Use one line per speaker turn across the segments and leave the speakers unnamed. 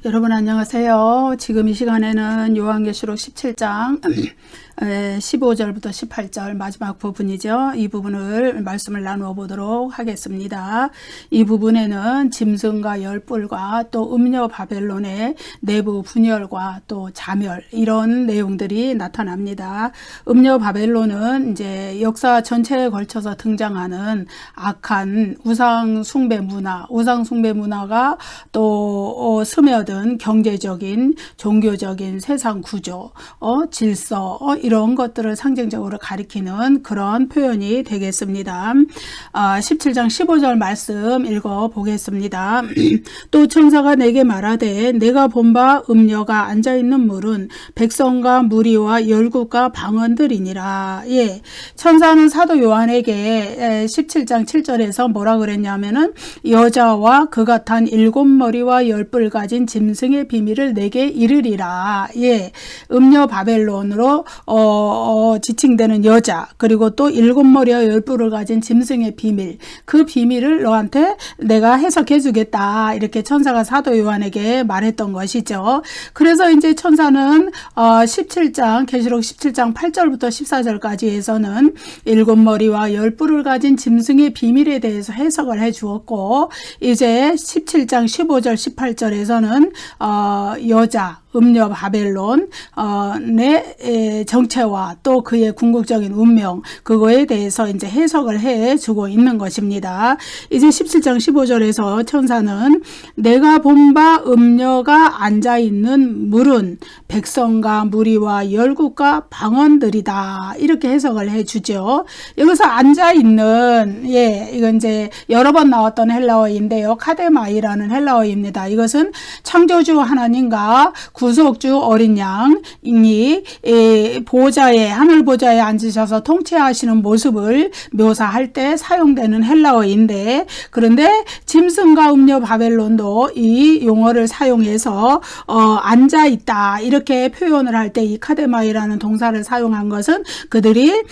여러분 안녕하세요. 지금 이 시간에는 요한계시록 17장 15절부터 18절 마지막 부분이죠. 이 부분을 말씀을 나누어 보도록 하겠습니다. 이 부분에는 짐승과 열불과 또 음녀 바벨론의 내부 분열과 또 자멸 이런 내용들이 나타납니다. 음녀 바벨론은 이제 역사 전체에 걸쳐서 등장하는 악한 우상 숭배 문화가 또 스며든 경제적인 종교적인 세상 구조, 질서 이런 것들을 상징적으로 가리키는 그런 표현이 되겠습니다. 17장 15절 말씀 읽어 보겠습니다. 또 천사가 내게 말하되 내가 본 바 음녀가 앉아있는 물은 백성과 무리와 열국과 방언들이니라. 예, 천사는 사도 요한에게 17장 7절에서 뭐라 그랬냐면은 여자와 그가 탄 7머리와 10뿔 가진 짐승의 비밀을 내게 이르리라. 예, 음녀 바벨론으로 지칭되는 여자, 그리고 또 7머리와 10뿔을 가진 짐승의 비밀, 그 비밀을 너한테 내가 해석해 주겠다, 이렇게 천사가 사도 요한에게 말했던 것이죠. 그래서 이제 천사는 17장 계시록 17장 8절부터 14절까지에서는 7머리와 10뿔을 가진 짐승의 비밀에 대해서 해석을 해 주었고, 이제 17장 15절 18절에서는 여자 음녀 바벨론의 정체와 또 그의 궁극적인 운명, 그거에 대해서 이제 해석을 해 주고 있는 것입니다. 이제 17장 15절에서 천사는 내가 본 바 음녀가 앉아있는 물은 백성과 무리와 열국과 방언들이다, 이렇게 해석을 해 주죠. 여기서 앉아있는, 이건 이제 여러 번 나왔던 헬라어인데요, 카데마이라는 헬라어입니다. 이것은 창조주 하나님과 구속주 어린 양이 보좌에, 하늘 보좌에 앉으셔서 통치하시는 모습을 묘사할 때 사용되는 헬라어인데, 그런데 짐승과 음녀 바벨론도 이 용어를 사용해서 앉아있다, 이렇게 표현을 할 때 이 카데마이라는 동사를 사용한 것은 그들이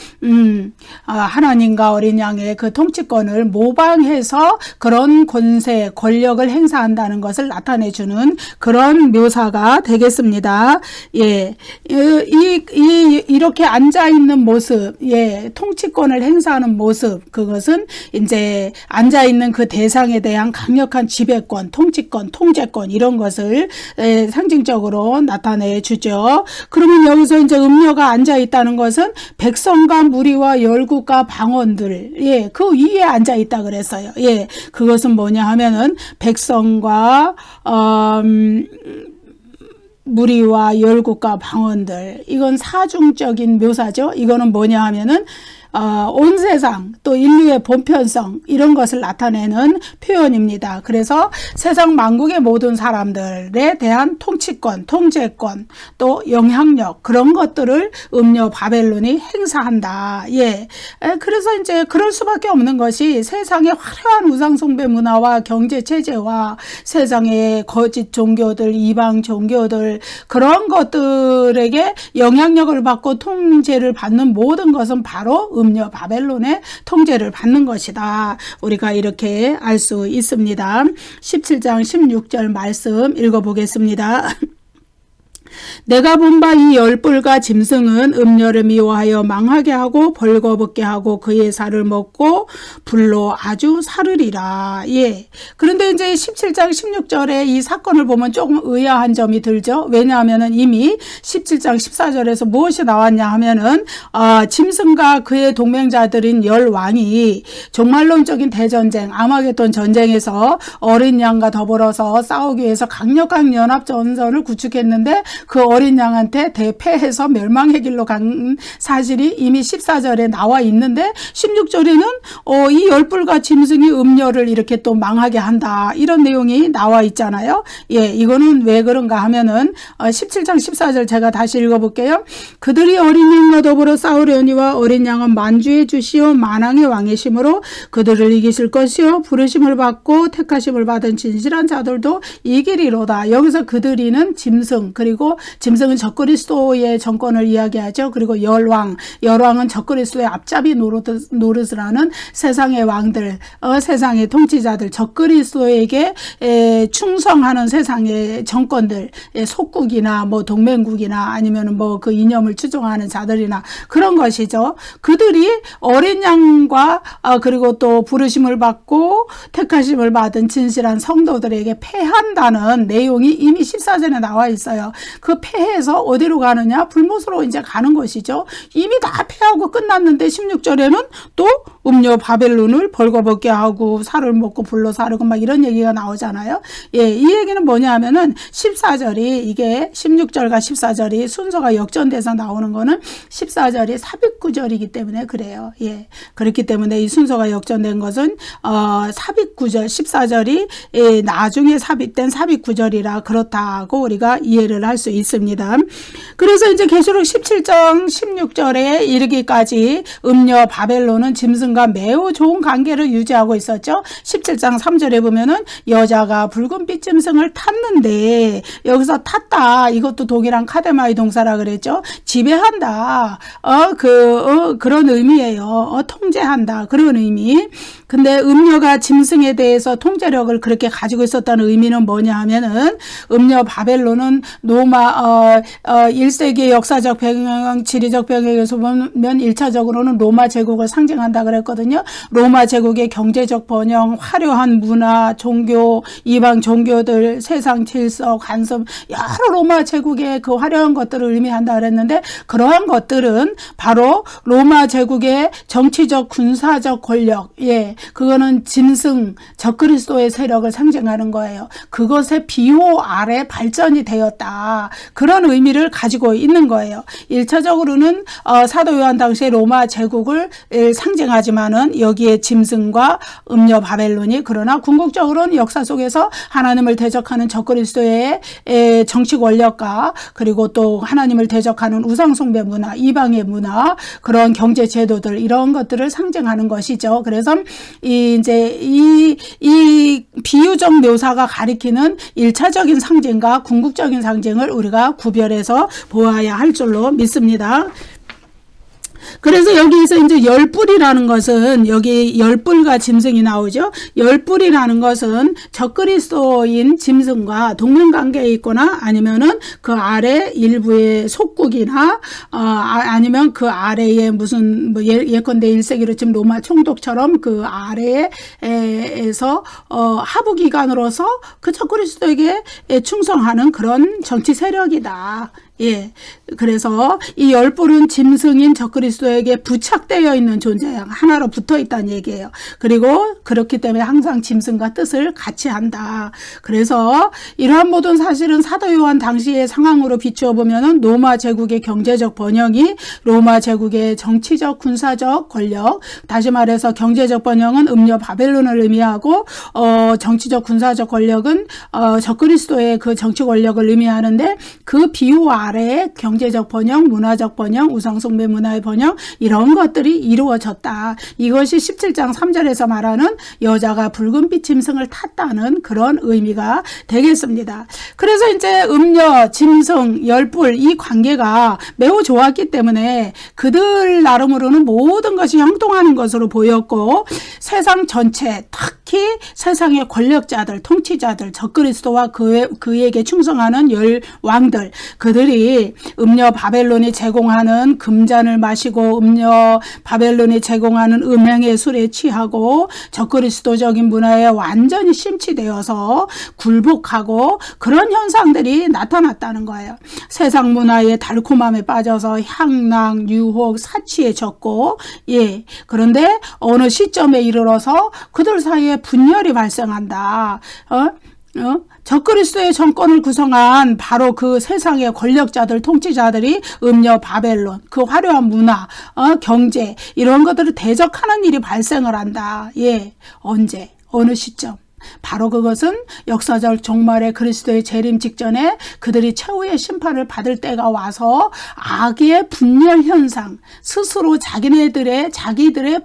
하나님과 어린 양의 그 통치권을 모방해서 그런 권세, 권력을 행사한다는 것을 나타내주는 그런 묘사가 되겠습니다. 예, 이렇게 앉아있는 모습, 통치권을 행사하는 모습, 그것은 이제 앉아있는 그 대상에 대한 강력한 지배권, 통치권, 통제권, 이런 것을 상징적으로 나타내 주죠. 그러면 여기서 이제 음녀가 앉아있다는 것은 백성과 무리와 열국과 방언들, 그 위에 앉아있다 그랬어요. 그것은 뭐냐 하면은 백성과 무리와 열국과 방언들, 이건 사중적인 묘사죠. 이거는 뭐냐 하면은 온 세상, 또 인류의 본편성, 이런 것을 나타내는 표현입니다. 그래서 세상 만국의 모든 사람들에 대한 통치권, 통제권, 또 영향력, 그런 것들을 음녀 바벨론이 행사한다. 그래서 이제 그럴 수밖에 없는 것이 세상의 화려한 우상숭배 문화와 경제 체제와 세상의 거짓 종교들, 이방 종교들, 그런 것들에게 영향력을 받고 통제를 받는 모든 것은 바로 음녀 바벨론의 통제를 받는 것이다, 우리가 이렇게 알 수 있습니다. 17장 16절 말씀 읽어보겠습니다. 내가 본 바 이 열불과 짐승은 음녀를 미워하여 망하게 하고 벌거벗게 하고 그의 살을 먹고 불로 아주 사르리라. 그런데 이제 17장 16절에 이 사건을 보면 조금 의아한 점이 들죠. 왜냐하면은 이미 17장 14절에서 무엇이 나왔냐 하면은 짐승과 그의 동맹자들인 열 왕이 종말론적인 대전쟁, 아마겟돈 전쟁에서 어린 양과 더불어서 싸우기 위해서 강력한 연합 전선을 구축했는데 그 어린 양한테 대패해서 멸망의 길로 간 사실이 이미 14절에 나와 있는데 16절에는 이 열불과 짐승이 음녀를 이렇게 또 망하게 한다, 이런 내용이 나와 있잖아요. 이거는 왜 그런가 하면은 17장 14절 제가 다시 읽어볼게요. 그들이 어린 양과 더불어 싸우려니와 어린 양은 만주의 주시오 만왕의 왕이심으로 그들을 이기실 것이요 부르심을 받고 택하심을 받은 진실한 자들도 이기리로다. 여기서 그들이는 짐승, 그리고 짐승은 적그리스도의 정권을 이야기하죠. 그리고 열왕은 적그리스도의 앞잡이 노릇을 하는 세상의 왕들, 세상의 통치자들, 적그리스도에게 충성하는 세상의 정권들, 속국이나 뭐 동맹국이나 아니면 뭐 그 이념을 추종하는 자들이나 그런 것이죠. 그들이 어린 양과 그리고 또 부르심을 받고 택하심을 받은 진실한 성도들에게 패한다는 내용이 이미 14절에 나와 있어요. 그 패해서 어디로 가느냐? 불못으로 이제 가는 것이죠. 이미 다 패하고 끝났는데 16절에는 또 음녀 바벨론을 벌거벗게 하고 살을 먹고 불러 사르고 막 이런 얘기가 나오잖아요. 예, 이 얘기는 뭐냐 하면은 14절이 이게 16절과 14절이 순서가 역전돼서 나오는 거는 14절이 삽입구절이기 때문에 그래요. 예. 그렇기 때문에 이 순서가 역전된 것은 삽입구절 14절이 나중에 삽입된 삽입구절이라 그렇다고 우리가 이해를 할 수 있습니다. 그래서 이제 계시록 17장 16절에 이르기까지 음녀 바벨론은 짐승과 매우 좋은 관계를 유지하고 있었죠. 17장 3절에 보면은 여자가 붉은빛 짐승을 탔는데 여기서 탔다. 이것도 동일한 카데마이 동사라 그랬죠. 지배한다. 그런 의미예요. 통제한다. 그런 의미. 근데 음녀가 짐승에 대해서 통제력을 그렇게 가지고 있었다는 의미는 뭐냐 하면은 음녀 바벨론은 로마 1세기의 역사적 배경, 지리적 배경에서 보면 1차적으로는 로마 제국을 상징한다 그랬거든요. 로마 제국의 경제적 번영, 화려한 문화, 종교, 이방 종교들, 세상 질서, 관습, 여러 로마 제국의 그 화려한 것들을 의미한다 그랬는데 그러한 것들은 바로 로마 제국의 정치적, 군사적 권력, 예, 그거는 짐승, 적그리스도의 세력을 상징하는 거예요. 그것의 비호 아래 발전이 되었다. 그런 의미를 가지고 있는 거예요. 1차적으로는 사도 요한 당시에 로마 제국을 상징하지만은 여기에 짐승과 음녀 바벨론이 그러나 궁극적으로는 역사 속에서 하나님을 대적하는 적그리스도의 정치 권력과 그리고 또 하나님을 대적하는 우상숭배 문화, 이방의 문화, 그런 경제 제도들 이런 것들을 상징하는 것이죠. 그래서 이 비유적 묘사가 가리키는 1차적인 상징과 궁극적인 상징을 우리가 구별해서 보아야 할 줄로 믿습니다. 그래서 여기에서 이제 열뿔이라는 것은 여기 열뿔과 짐승이 나오죠. 열뿔이라는 것은 적그리스도인 짐승과 동맹관계에 있거나 아니면은 그 아래 일부의 속국이나 아니면 그 아래에 무슨 뭐 예컨대 1세기로 지금 로마 총독처럼 그 아래에서 하부기관으로서 그 적그리스도에게 충성하는 그런 정치 세력이다. 예. 그래서 이 열뿔은 짐승인 적그리스도에게 부착되어 있는 존재야. 하나로 붙어 있다는 얘기예요. 그리고 그렇기 때문에 항상 짐승과 뜻을 같이 한다. 그래서 이러한 모든 사실은 사도 요한 당시의 상황으로 비추어 보면은 로마 제국의 경제적 번영이 로마 제국의 정치적 군사적 권력, 다시 말해서 경제적 번영은 음녀 바벨론을 의미하고 정치적 군사적 권력은 적그리스도의 그 정치 권력을 의미하는데 그 비유 아래에 경제적 번영, 문화적 번영, 우상숭배 문화의 번영 이런 것들이 이루어졌다. 이것이 17장 3절에서 말하는 여자가 붉은빛 짐승을 탔다는 그런 의미가 되겠습니다. 그래서 이제 음녀, 짐승, 열뿔 이 관계가 매우 좋았기 때문에 그들 나름으로는 모든 것이 형통하는 것으로 보였고 세상 전체 특히 세상의 권력자들, 통치자들, 적그리스도와 그에게 충성하는 열왕들 그들이 음녀 바벨론이 제공하는 금잔을 마시고 음녀 바벨론이 제공하는 음행의 술에 취하고 적그리스도적인 문화에 완전히 심취되어서 굴복하고 그런 현상들이 나타났다는 거예요. 세상 문화의 달콤함에 빠져서 향락, 유혹, 사치에 젖고 예. 그런데 어느 시점에 이르러서 그들 사이에 분열이 발생한다. 적그리스도의 정권을 구성한 바로 그 세상의 권력자들, 통치자들이 음녀 바벨론, 그 화려한 문화, 경제 이런 것들을 대적하는 일이 발생을 한다. 예, 언제, 어느 시점. 바로 그것은 역사적 종말의 그리스도의 재림 직전에 그들이 최후의 심판을 받을 때가 와서 악의 분열 현상, 스스로 자기들의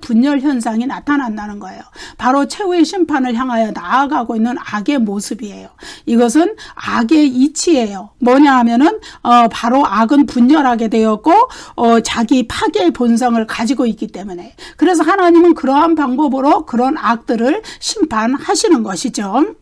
분열 현상이 나타난다는 거예요. 바로 최후의 심판을 향하여 나아가고 있는 악의 모습이에요. 이것은 악의 이치예요. 뭐냐 하면은 바로 악은 분열하게 되었고 자기 파괴의 본성을 가지고 있기 때문에, 그래서 하나님은 그러한 방법으로 그런 악들을 심판하시는 것이죠.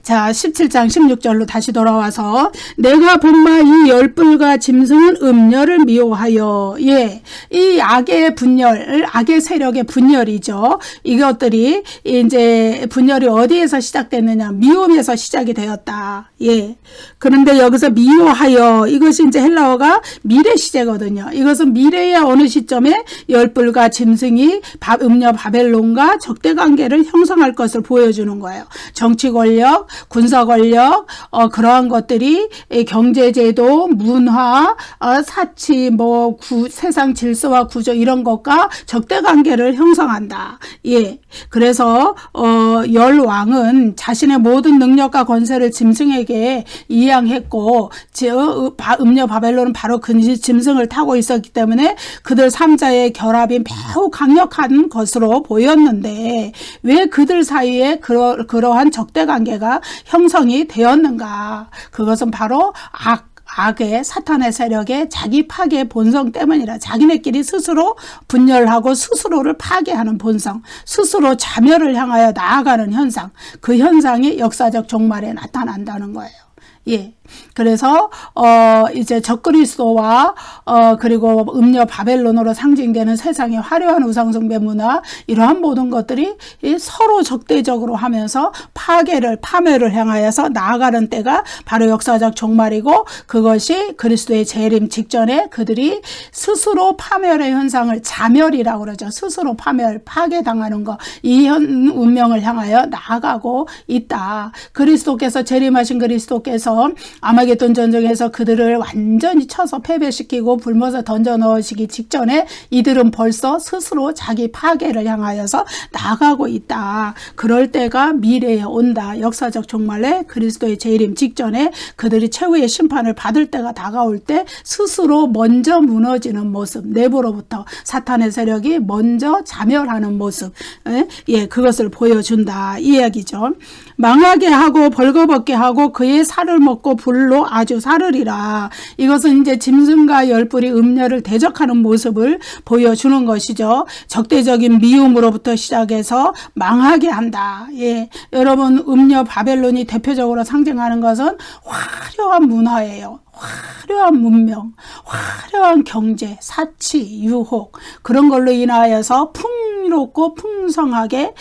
자, 17장 16절로 다시 돌아와서 내가 본마 이 열불과 짐승은 음녀를 미워하여. 예, 이 악의 분열, 악의 세력의 분열이죠. 이것들이 이제 분열이 어디에서 시작됐느냐? 미움에서 시작이 되었다. 예. 그런데 여기서 미워하여, 이것이 이제 헬라어가 미래 시제거든요. 이것은 미래의 어느 시점에 열불과 짐승이 음녀 바벨론과 적대 관계를 형성할 것을 보여주는 거예요. 정치 권력, 군사 권력, 그러한 것들이 경제제도, 문화, 사치, 세상 질서와 구조 이런 것과 적대 관계를 형성한다. 예. 그래서 열왕은 자신의 모든 능력과 권세를 짐승에게 이양했고, 음녀 바벨론은 바로 그 짐승을 타고 있었기 때문에 그들 3자의 결합이 매우 강력한 것으로 보였는데 왜 그들 사이에 그러한 적대 관계가 형성이 되었는가? 그것은 바로 악의 사탄의 세력의 자기 파괴 본성 때문이라. 자기네끼리 스스로 분열하고 스스로를 파괴하는 본성, 스스로 자멸을 향하여 나아가는 현상, 그 현상이 역사적 종말에 나타난다는 거예요. 예. 그래서 이제 적그리스도와 그리고 음녀 바벨론으로 상징되는 세상의 화려한 우상숭배 문화, 이러한 모든 것들이 서로 적대적으로 하면서 파멸을 향하여서 나아가는 때가 바로 역사적 종말이고, 그것이 그리스도의 재림 직전에 그들이 스스로 파멸의 현상을 자멸이라고 그러죠. 스스로 파괴당하는 거, 이 운명을 향하여 나아가고 있다. 그리스도께서 재림하신 그리스도께서 아마겟돈 전쟁에서 그들을 완전히 쳐서 패배시키고 불못에 던져 넣으시기 직전에 이들은 벌써 스스로 자기 파괴를 향하여서 나아가고 있다. 그럴 때가 미래에 온다. 역사적 종말에 그리스도의 재림 직전에 그들이 최후의 심판을 받을 때가 다가올 때 스스로 먼저 무너지는 모습, 내부로부터 사탄의 세력이 먼저 자멸하는 모습, 예, 그것을 보여준다. 이 이야기죠. 망하게 하고 벌거벗게 하고 그의 살을 먹고 불로 아주 사르리라. 이것은 이제 짐승과 열불이 음녀를 대적하는 모습을 보여주는 것이죠. 적대적인 미움으로부터 시작해서 망하게 한다. 예, 여러분, 음녀 바벨론이 대표적으로 상징하는 것은 화려한 문화예요. 화려한 문명, 화려한 경제, 사치, 유혹, 그런 걸로 인하여서 풍요롭고 풍성하게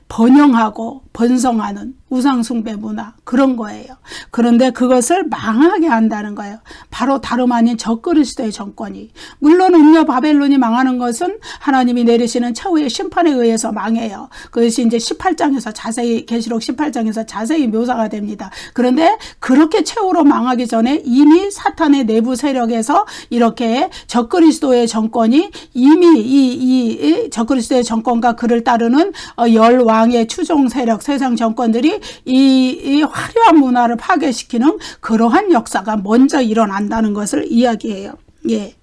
번영하고 번성하는 우상숭배 문화, 그런 거예요. 그런데 그것을 망하게 한다는 거예요. 바로 다름 아닌 적그리스도의 정권이. 물론 음녀 바벨론이 망하는 것은 하나님이 내리시는 최후의 심판에 의해서 망해요. 그것이 이제 18장에서 자세히, 계시록 18장에서 자세히 묘사가 됩니다. 그런데 그렇게 최후로 망하기 전에 이미 사탄의 내부 세력에서 이렇게 적그리스도의 정권이 이미 이 적그리스도의 정권과 그를 따르는 열왕의 추종 세력, 세상 정권들이 이 화려한 문화를 파괴시키는 그러한 역사가 먼저 일어난다는 것을 이야기해요. 예.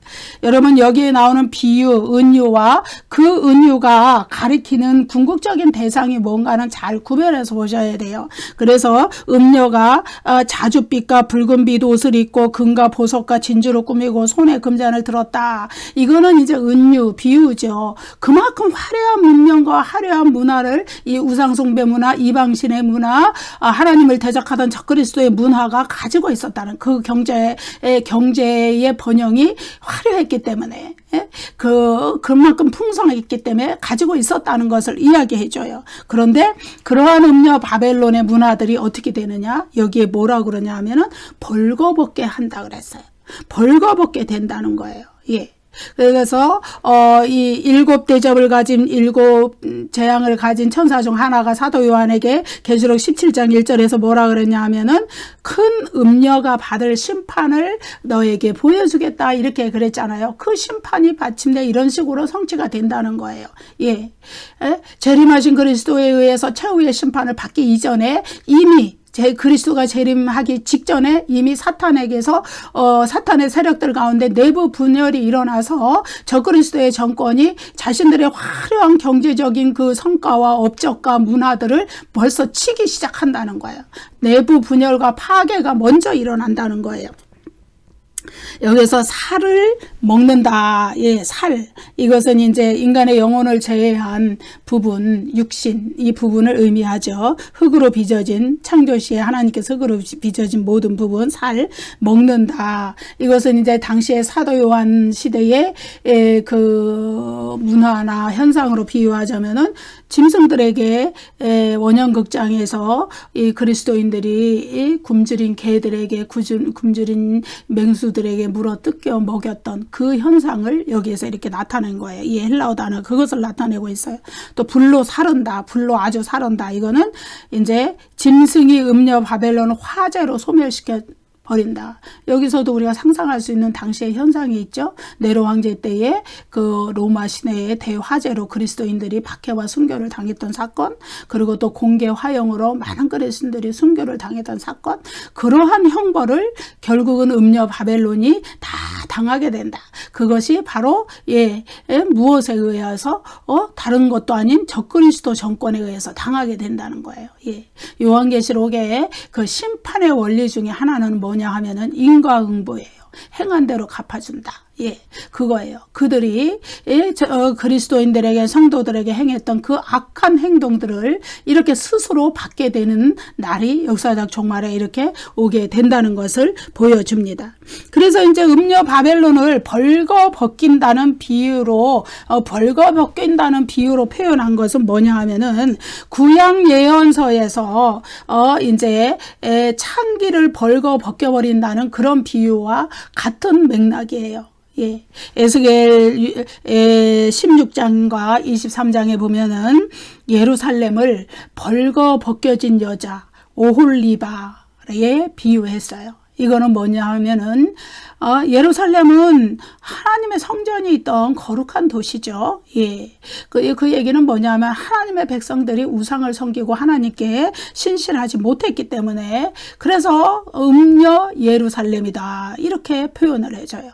여러분, 여기에 나오는 비유, 은유와 그 은유가 가리키는 궁극적인 대상이 뭔가는 잘 구별해서 보셔야 돼요. 그래서 음녀가 자줏빛과 붉은빛 옷을 입고 금과 보석과 진주로 꾸미고 손에 금잔을 들었다. 이거는 이제 은유, 비유죠. 그만큼 화려한 문명과 화려한 문화를, 이 우상숭배 문화, 이방신의 문화, 하나님을 대적하던 적그리스도의 문화가 가지고 있었다는, 그 경제의 번영이 화려했기 때문에, 그만큼 풍성했기 때문에 가지고 있었다는 것을 이야기해줘요. 그런데 그러한 음녀 바벨론의 문화들이 어떻게 되느냐? 여기에 뭐라고 그러냐 하면은 벌거벗게 한다 그랬어요. 벌거벗게 된다는 거예요. 예. 그래서 이 일곱 대접을 가진 일곱 재앙을 가진 천사 중 하나가 사도 요한에게 계시록 17장 1절에서 뭐라 그랬냐 하면은 큰 음녀가 받을 심판을 너에게 보여주겠다 이렇게 그랬잖아요. 그 심판이 마침내 이런 식으로 성취가 된다는 거예요. 예, 재림하신 그리스도에 의해서 최후의 심판을 받기 이전에 이미 그리스도가 재림하기 직전에 이미 사탄에게서 사탄의 세력들 가운데 내부 분열이 일어나서 적그리스도의 정권이 자신들의 화려한 경제적인 그 성과와 업적과 문화들을 벌써 치기 시작한다는 거예요. 내부 분열과 파괴가 먼저 일어난다는 거예요. 여기서 살을 먹는다. 예, 살. 이것은 이제 인간의 영혼을 제외한 부분, 육신, 이 부분을 의미하죠. 흙으로 빚어진, 창조시에 하나님께서 흙으로 빚어진 모든 부분, 살, 먹는다. 이것은 이제 당시의 사도 요한 시대의 그 문화나 현상으로 비유하자면은 짐승들에게 원형극장에서 이 그리스도인들이 굶주린 개들에게 굶주린 맹수들에게 물어 뜯겨 먹였던 그 현상을 여기에서 이렇게 나타낸 거예요. 이 헬라어 단어 그것을 나타내고 있어요. 또 불로 사른다, 불로 아주 사른다. 이거는 이제 짐승이 음녀 바벨론을 화재로 소멸시켜 버린다. 여기서도 우리가 상상할 수 있는 당시의 현상이 있죠. 네로 황제 때에 그 로마 시내의 대화재로 그리스도인들이 박해와 순교를 당했던 사건, 그리고 또 공개 화형으로 많은 그리스도인들이 순교를 당했던 사건, 그러한 형벌을 결국은 음녀 바벨론이 다 당하게 된다. 그것이 바로 무엇에 의해서 다른 것도 아닌 적그리스도 정권에 의해서 당하게 된다는 거예요. 요한계시록의 그 심판의 원리 중에 하나는 뭐냐 하면은 인과응보예요. 행한 대로 갚아준다. 그거예요. 그들이 그리스도인들에게 성도들에게 행했던 그 악한 행동들을 이렇게 스스로 받게 되는 날이 역사적 종말에 이렇게 오게 된다는 것을 보여줍니다. 그래서 이제 음녀 바벨론을 벌거벗긴다는 비유로 표현한 것은 뭐냐 하면은 구약 예언서에서 이제 창기를 벌거벗겨버린다는 그런 비유와 같은 맥락이에요. 에스겔 16장과 23장에 보면은 예루살렘을 벌거벗겨진 여자 오홀리바에 비유했어요. 이거는 뭐냐 하면은 예루살렘은 하나님의 성전이 있던 거룩한 도시죠. 그 얘기는 뭐냐면 하나님의 백성들이 우상을 섬기고 하나님께 신실하지 못했기 때문에 그래서 음녀 예루살렘이다 이렇게 표현을 해줘요.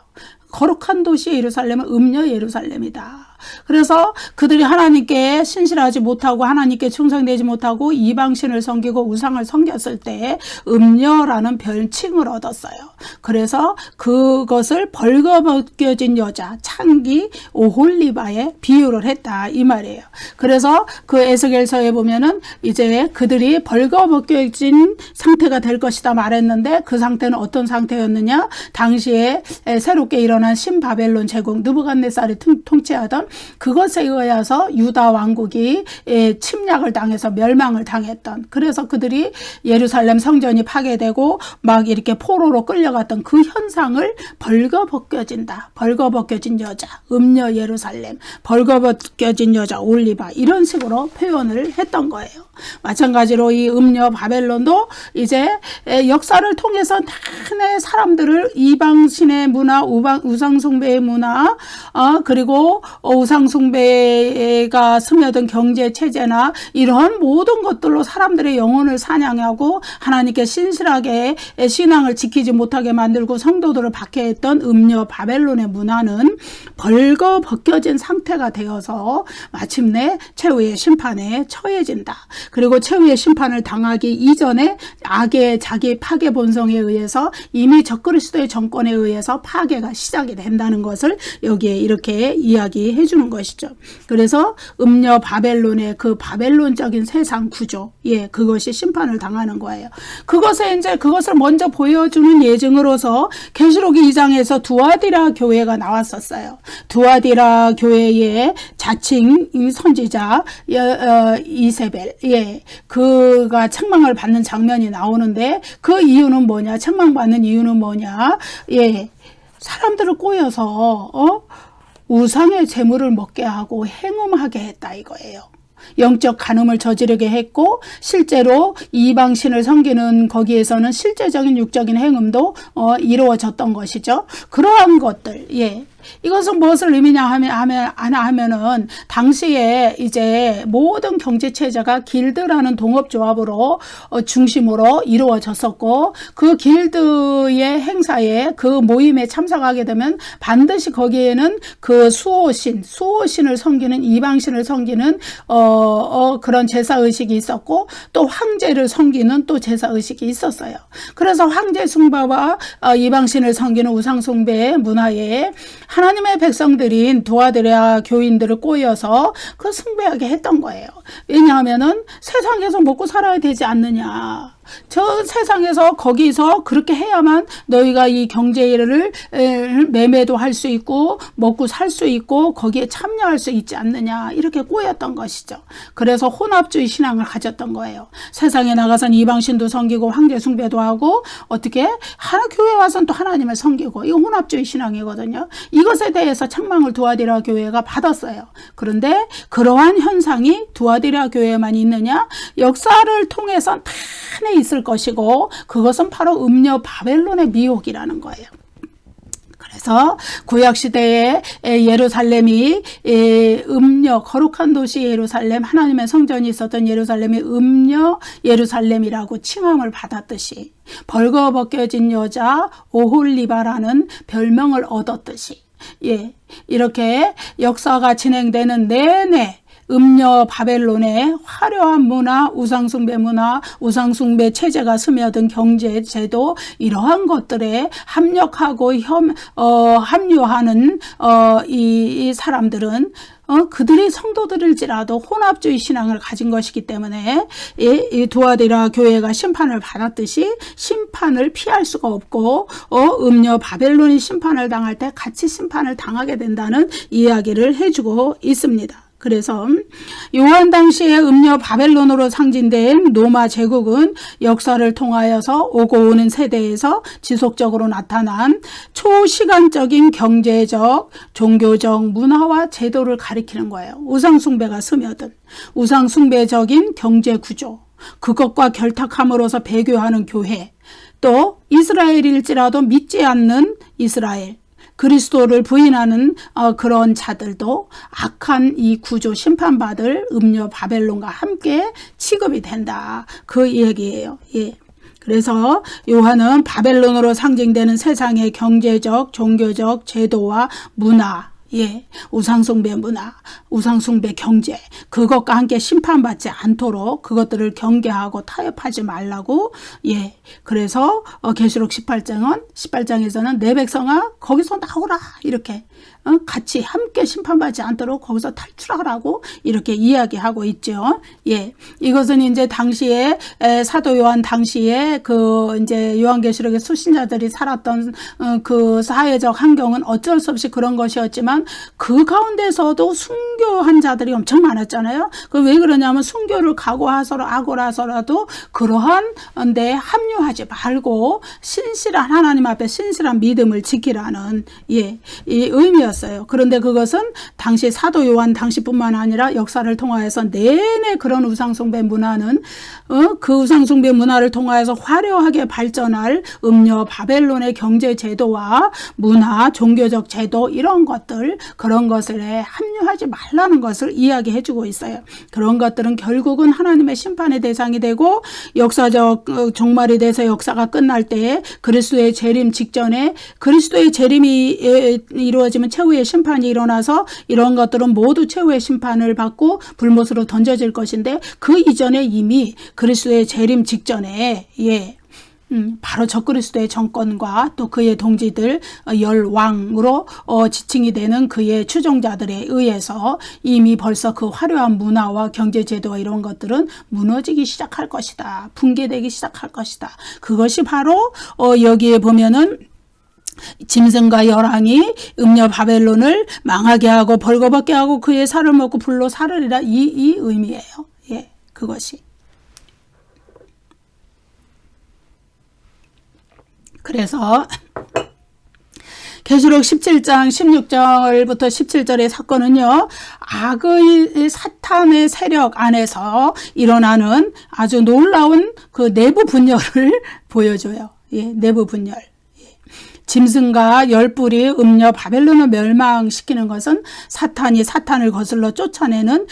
거룩한 도시 예루살렘은 음녀 예루살렘이다. 그래서 그들이 하나님께 신실하지 못하고 하나님께 충성되지 못하고 이방신을 섬기고 우상을 섬겼을 때 음녀라는 별칭을 얻었어요. 그래서 그것을 벌거벗겨진 여자 창기 오홀리바에 비유를 했다 이 말이에요. 그래서 그 에스겔서에 보면은 이제 그들이 벌거벗겨진 상태가 될 것이다 말했는데 그 상태는 어떤 상태였느냐? 당시에 새롭게 일어난 신바벨론 제국 느부갓네살이 통치하던 그것에 의해서 유다 왕국이 침략을 당해서 멸망을 당했던, 그래서 그들이 예루살렘 성전이 파괴되고 막 이렇게 포로로 끌려갔던 그 현상을 벌거벗겨진다. 벌거벗겨진 여자, 음녀 예루살렘, 벌거벗겨진 여자 올리바 이런 식으로 표현을 했던 거예요. 마찬가지로 이 음녀 바벨론도 이제 역사를 통해서 많은 사람들을 이방신의 문화, 우상숭배의 문화, 그리고 우상숭배가 스며든 경제체제나 이런 모든 것들로 사람들의 영혼을 사냥하고 하나님께 신실하게 신앙을 지키지 못하게 만들고 성도들을 박해했던 음녀 바벨론의 문화는 벌거벗겨진 상태가 되어서 마침내 최후의 심판에 처해진다. 그리고 최후의 심판을 당하기 이전에 악의 자기 파괴 본성에 의해서 이미 적그리스도의 정권에 의해서 파괴가 시작이 된다는 것을 여기에 이렇게 이야기해 주는 것이죠. 그래서 음녀 바벨론의 그 바벨론적인 세상 구조, 그것이 심판을 당하는 거예요. 그것을 먼저 보여주는 예증으로서 계시록 2장에서 두아디라 교회가 나왔었어요. 두아디라 교회의 자칭 선지자 이세벨, 그가 책망을 받는 장면이 나오는데 그 이유는 뭐냐? 책망받는 이유는 뭐냐? 사람들을 꼬여서 우상의 재물을 먹게 하고 행음하게 했다 이거예요. 영적 간음을 저지르게 했고 실제로 이방신을 섬기는 거기에서는 실제적인 육적인 행음도 이루어졌던 것이죠. 그러한 것들, 예. 이것은 무엇을 의미냐 하면은 당시에 이제 모든 경제 체제가 길드라는 동업조합으로 중심으로 이루어졌었고 그 길드의 행사에 그 모임에 참석하게 되면 반드시 거기에는 그 수호신을 섬기는 이방신을 섬기는 그런 제사 의식이 있었고 또 황제를 섬기는 또 제사 의식이 있었어요. 그래서 황제 숭배와 이방신을 섬기는 우상 숭배의 문화에 하나님의 백성들인 두아드라 교인들을 꼬여서 그 숭배하게 했던 거예요. 왜냐하면은 세상에서 먹고 살아야 되지 않느냐. 저 세상에서 거기서 그렇게 해야만 너희가 이 경제를 매매도 할 수 있고 먹고 살 수 있고 거기에 참여할 수 있지 않느냐 이렇게 꼬였던 것이죠. 그래서 혼합주의 신앙을 가졌던 거예요. 세상에 나가선 이방신도 섬기고 황제 숭배도 하고 어떻게 교회 와서는 또 하나님을 섬기고 이거 혼합주의 신앙이거든요. 이것에 대해서 책망을 두아디라 교회가 받았어요. 그런데 그러한 현상이 두아디라 교회에만 있느냐? 역사를 통해서 많이 있을 것이고 그것은 바로 음녀 바벨론의 미혹이라는 거예요. 그래서 구약시대에 예루살렘이 음녀 거룩한 도시 예루살렘 하나님의 성전이 있었던 예루살렘이 음녀 예루살렘이라고 칭함을 받았듯이 벌거벗겨진 여자 오홀리바라는 별명을 얻었듯이 예 이렇게 역사가 진행되는 내내 음녀 바벨론의 화려한 문화, 우상숭배 문화, 우상숭배 체제가 스며든 경제 제도 이러한 것들에 합력하고 합류하는 이 사람들은 그들이 성도들일지라도 혼합주의 신앙을 가진 것이기 때문에 이 두아디라 교회가 심판을 받았듯이 심판을 피할 수가 없고 음녀 바벨론이 심판을 당할 때 같이 심판을 당하게 된다는 이야기를 해주고 있습니다. 그래서 요한 당시에 음녀 바벨론으로 상징된 로마 제국은 역사를 통하여서 오고 오는 세대에서 지속적으로 나타난 초시간적인 경제적, 종교적 문화와 제도를 가리키는 거예요. 우상숭배가 스며든 우상숭배적인 경제구조, 그것과 결탁함으로써 배교하는 교회, 또 이스라엘일지라도 믿지 않는 이스라엘, 그리스도를 부인하는 그런 자들도 악한 이 구조 심판받을 음녀 바벨론과 함께 취급이 된다. 그 얘기예요. 예. 그래서 요한은 바벨론으로 상징되는 세상의 경제적, 종교적 제도와 문화, 예, 우상숭배 문화, 우상숭배 경제 그것과 함께 심판받지 않도록 그것들을 경계하고 타협하지 말라고 예, 그래서 계시록 18장에서는 내 백성아 거기서 나오라 이렇게 같이 함께 심판받지 않도록 거기서 탈출하라고 이렇게 이야기하고 있죠. 예, 이것은 이제 당시에 사도 요한 당시에 그 이제 요한계시록의 수신자들이 살았던 그 사회적 환경은 어쩔 수 없이 그런 것이었지만 그 가운데서도 순교한 자들이 엄청 많았잖아요. 그 왜 그러냐면 순교를 각오하서라도 그러한 데 합류하지 말고 신실한 하나님 앞에 신실한 믿음을 지키라는 예, 이 의미였어요. 그런데 그것은 당시 사도 요한 당시뿐만 아니라 역사를 통하여서 내내 그런 우상숭배 문화는 그 우상숭배 문화를 통하여서 화려하게 발전할 음녀 바벨론의 경제 제도와 문화, 종교적 제도 이런 것들 그런 것에 합류하지 말라는 것을 이야기해주고 있어요. 그런 것들은 결국은 하나님의 심판의 대상이 되고 역사적 종말이 돼서 역사가 끝날 때 그리스도의 재림 직전에 그리스도의 재림이 이루어지면 최후의 심판이 일어나서 이런 것들은 모두 최후의 심판을 받고 불못으로 던져질 것인데 그 이전에 이미 그리스도의 재림 직전에 예. 바로 적그리스도의 정권과 또 그의 동지들 열왕으로 지칭이 되는 그의 추종자들에 의해서 이미 벌써 그 화려한 문화와 경제제도와 이런 것들은 무너지기 시작할 것이다. 붕괴되기 시작할 것이다. 그것이 바로 여기에 보면은 짐승과 열왕이 음녀 바벨론을 망하게 하고 벌거벗게 하고 그의 살을 먹고 불로 사르리라 이 의미예요. 예, 그것이. 그래서 계시록 17장 16절부터 17절의 사건은요, 악의 사탄의 세력 안에서 일어나는 아주 놀라운 그 내부 분열을 보여줘요. 예, 내부 분열. 짐승과 열뿔이 음녀 바벨론을 멸망시키는 것은 사탄이 사탄을 거슬러 쫓아내는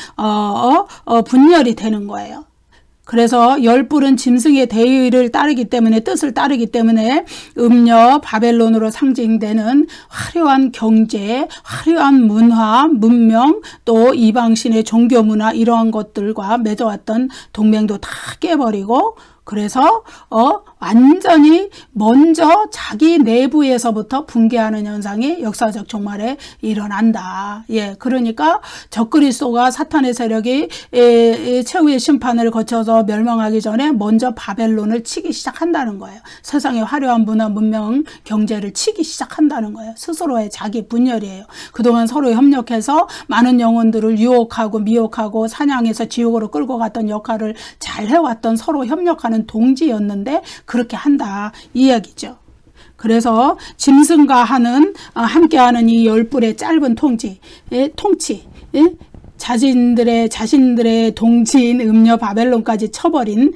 분열이 되는 거예요. 그래서 열뿔은 짐승의 대의를 따르기 때문에, 뜻을 따르기 때문에 음녀 바벨론으로 상징되는 화려한 경제, 화려한 문화, 문명, 또 이방신의 종교 문화, 이러한 것들과 맺어왔던 동맹도 다 깨버리고, 그래서 완전히 먼저 자기 내부에서부터 붕괴하는 현상이 역사적 종말에 일어난다. 예, 그러니까 적그리스도가 사탄의 세력이 최후의 심판을 거쳐서 멸망하기 전에 먼저 바벨론을 치기 시작한다는 거예요. 세상의 화려한 문화, 문명, 경제를 치기 시작한다는 거예요. 스스로의 자기 분열이에요. 그동안 서로 협력해서 많은 영혼들을 유혹하고 미혹하고 사냥해서 지옥으로 끌고 갔던 역할을 잘 해왔던, 서로 협력하는 동지였는데 그렇게 한다, 이 이야기죠. 그래서 짐승과 함께하는 이 열뿔의 짧은 통치, 자신들의 동지인 음녀 바벨론까지 쳐버린,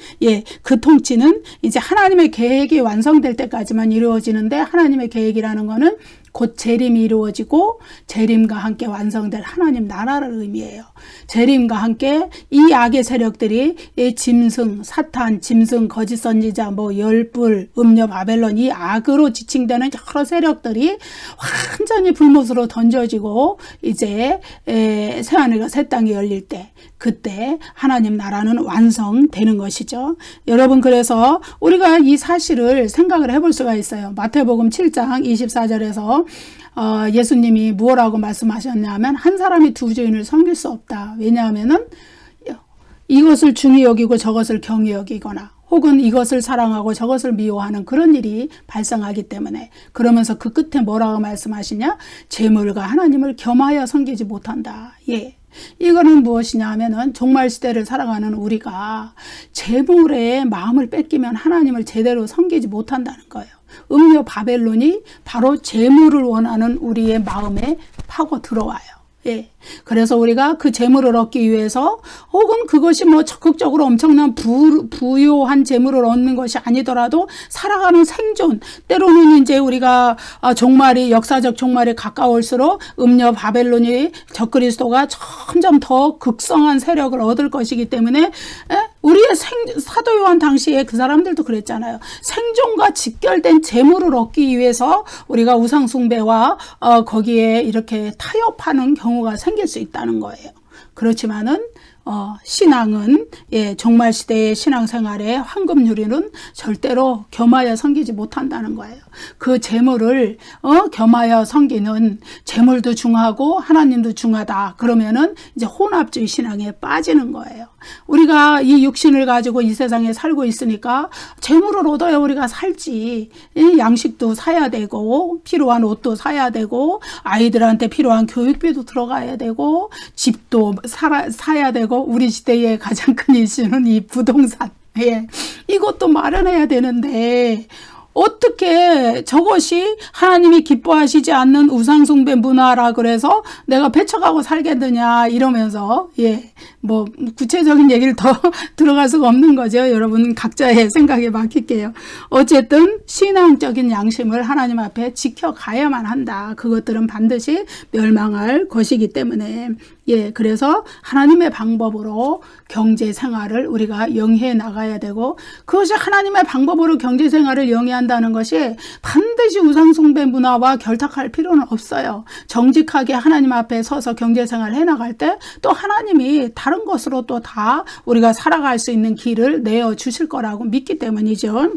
그 통치는 이제 하나님의 계획이 완성될 때까지만 이루어지는데, 하나님의 계획이라는 거는 곧 재림이 이루어지고 재림과 함께 완성될 하나님 나라를 의미해요. 재림과 함께 이 악의 세력들이 짐승, 사탄, 짐승, 거짓 선지자, 열불, 음녀 바벨론, 이 악으로 지칭되는 여러 세력들이 완전히 불못으로 던져지고 이제 새하늘과 새 땅이 열릴 때, 그때 하나님 나라는 완성되는 것이죠. 여러분, 그래서 우리가 이 사실을 생각을 해볼 수가 있어요. 마태복음 7장 24절에서 예수님이 무엇라고 말씀하셨냐면, 한 사람이 두 주인을 섬길 수 없다. 왜냐하면은 이것을 중히 여기고 저것을 경히 여기거나, 혹은 이것을 사랑하고 저것을 미워하는 그런 일이 발생하기 때문에. 그러면서 그 끝에 뭐라고 말씀하시냐? 재물과 하나님을 겸하여 섬기지 못한다. 예. 이거는 무엇이냐 하면은, 종말 시대를 살아가는 우리가 재물에 마음을 뺏기면 하나님을 제대로 섬기지 못한다는 거예요. 음녀 바벨론이 바로 재물을 원하는 우리의 마음에 파고 들어와요. 예. 그래서 우리가 그 재물을 얻기 위해서, 혹은 그것이 적극적으로 엄청난 부유한 재물을 얻는 것이 아니더라도 살아가는 생존, 때로는 이제 우리가 역사적 종말이 가까울수록 음녀 바벨론이, 적그리스도가 점점 더 극성한 세력을 얻을 것이기 때문에, 우리의 사도 요한 당시에 그 사람들도 그랬잖아요. 생존과 직결된 재물을 얻기 위해서 우리가 우상 숭배와 거기에 이렇게 타협하는 경우가 생길 수 있다는 거예요. 그렇지만은 신앙은, 종말 시대의 신앙생활의 황금 유리는 절대로 겸하여 섬기지 못한다는 거예요. 그 재물을 겸하여 섬기는, 재물도 중하고 하나님도 중하다. 그러면은 이제 혼합주의 신앙에 빠지는 거예요. 우리가 이 육신을 가지고 이 세상에 살고 있으니까 재물을 얻어야 우리가 살지. 양식도 사야 되고, 필요한 옷도 사야 되고, 아이들한테 필요한 교육비도 들어가야 되고, 집도 사야 되고, 우리 시대의 가장 큰 이슈는 이 부동산. 이것도 마련해야 되는데, 어떻게 저것이 하나님이 기뻐하시지 않는 우상숭배 문화라 그래서 내가 배척하고 살겠느냐, 이러면서, 구체적인 얘기를 더 들어갈 수가 없는 거죠. 여러분 각자의 생각에 맡길게요. 어쨌든 신앙적인 양심을 하나님 앞에 지켜가야만 한다. 그것들은 반드시 멸망할 것이기 때문에. 그래서 하나님의 방법으로 경제 생활을 우리가 영위해 나가야 되고, 그것이 하나님의 방법으로 경제 생활을 영위한다는 것이 반드시 우상숭배 문화와 결탁할 필요는 없어요. 정직하게 하나님 앞에 서서 경제 생활을 해 나갈 때 또 하나님이 다른 것으로 또 다 우리가 살아갈 수 있는 길을 내어 주실 거라고 믿기 때문이죠.